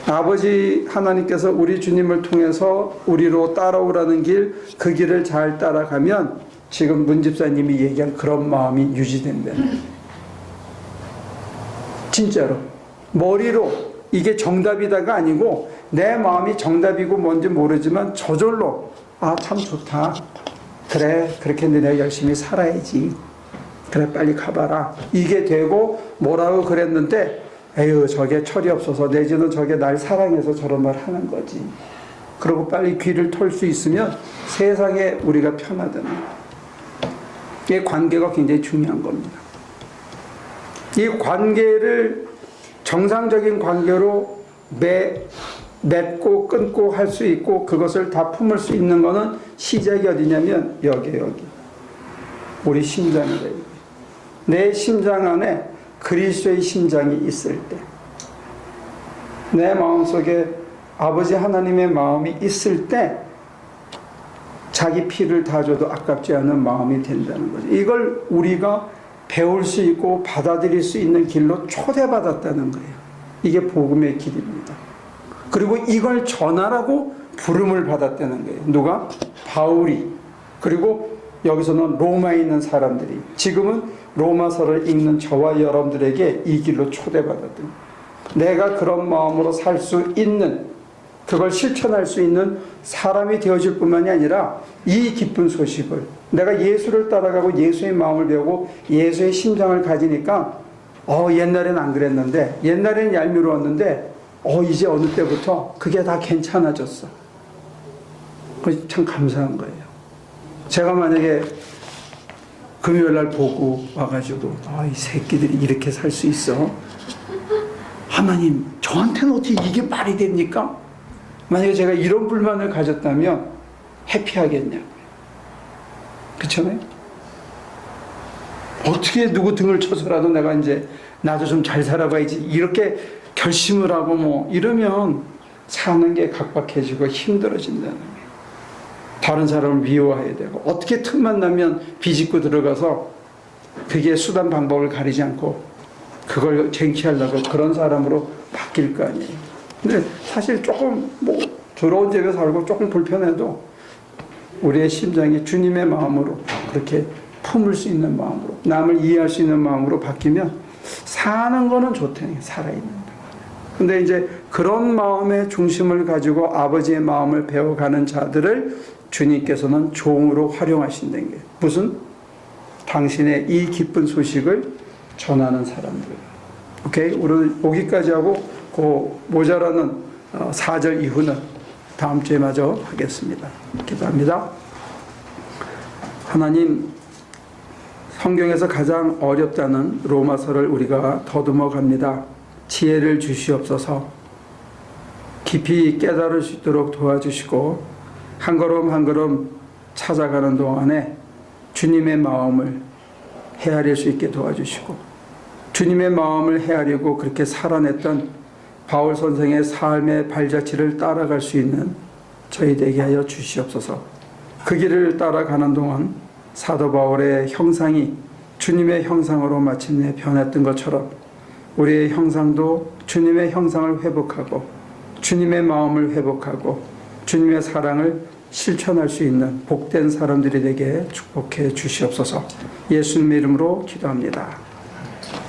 아버지 하나님께서 우리 주님을 통해서 우리로 따라오라는 길, 그 길을 잘 따라가면 지금 문 집사님이 얘기한 그런 마음이 유지된다는 거예요. 진짜로 머리로 이게 정답이다가 아니고 내 마음이 정답이고 뭔지 모르지만 저절로 아 참 좋다. 그래 그렇게 내가 열심히 살아야지. 그래 빨리 가봐라. 이게 되고 뭐라고 그랬는데 에휴 저게 철이 없어서 내지는 저게 날 사랑해서 저런 말 하는 거지. 그리고 빨리 귀를 털 수 있으면 세상에 우리가 편하다는 거예요. 이 관계가 굉장히 중요한 겁니다. 이 관계를 정상적인 관계로 맺고 끊고 할 수 있고 그것을 다 품을 수 있는 것은 시작이 어디냐면 여기 우리 심장이다. 내 심장 안에 그리스도의 심장이 있을 때 내 마음속에 아버지 하나님의 마음이 있을 때 자기 피를 다 줘도 아깝지 않은 마음이 된다는 거죠. 이걸 우리가 배울 수 있고 받아들일 수 있는 길로 초대받았다는 거예요. 이게 복음의 길입니다. 그리고 이걸 전하라고 부름을 받았다는 거예요. 누가? 바울이. 그리고 여기서는 로마에 있는 사람들이. 지금은 로마서를 읽는 저와 여러분들에게 이 길로 초대받았던 거예요. 내가 그런 마음으로 살 수 있는, 그걸 실천할 수 있는 사람이 되어질 뿐만이 아니라 이 기쁜 소식을 내가 예수를 따라가고 예수의 마음을 배우고 예수의 심장을 가지니까 옛날엔 안 그랬는데 옛날엔 얄미워웠는데 이제 어느 때부터 그게 다 괜찮아졌어. 그게 참 감사한 거예요. 제가 만약에 금요일날 보고 와가지고 이 새끼들이 이렇게 살 수 있어. 하나님 저한테는 어떻게 이게 말이 됩니까? 만약에 제가 이런 불만을 가졌다면 해피하겠냐고요. 그렇잖아요? 어떻게 누구 등을 쳐서라도 내가 이제 나도 좀 잘 살아봐야지 이렇게 결심을 하고 뭐 이러면 사는 게 각박해지고 힘들어진다는 거예요. 다른 사람을 미워해야 되고 어떻게 틈만 나면 비집고 들어가서 그게 수단 방법을 가리지 않고 그걸 쟁취하려고 그런 사람으로 바뀔 거 아니에요. 근데 사실 조금 뭐 더러운 집에 살고 조금 불편해도 우리의 심장이 주님의 마음으로 그렇게 품을 수 있는 마음으로 남을 이해할 수 있는 마음으로 바뀌면 사는 거는 좋대. 살아있는 거. 근데 이제 그런 마음의 중심을 가지고 아버지의 마음을 배워가는 자들을 주님께서는 종으로 활용하신다는 게 무슨? 당신의 이 기쁜 소식을 전하는 사람들. 오케이? 오늘 여기까지 하고 그 모자라는 4절 이후는 다음 주에 마저 하겠습니다. 기도합니다. 하나님, 성경에서 가장 어렵다는 로마서를 우리가 더듬어 갑니다. 지혜를 주시옵소서. 깊이 깨달을 수 있도록 도와주시고 한 걸음 한 걸음 찾아가는 동안에 주님의 마음을 헤아릴 수 있게 도와주시고 주님의 마음을 헤아리고 그렇게 살아냈던 바울 선생의 삶의 발자취를 따라갈 수 있는 저희 되게 하여 주시옵소서. 그 길을 따라가는 동안 사도 바울의 형상이 주님의 형상으로 마침내 변했던 것처럼 우리의 형상도 주님의 형상을 회복하고 주님의 마음을 회복하고 주님의 사랑을 실천할 수 있는 복된 사람들이 되게 축복해 주시옵소서. 예수님의 이름으로 기도합니다.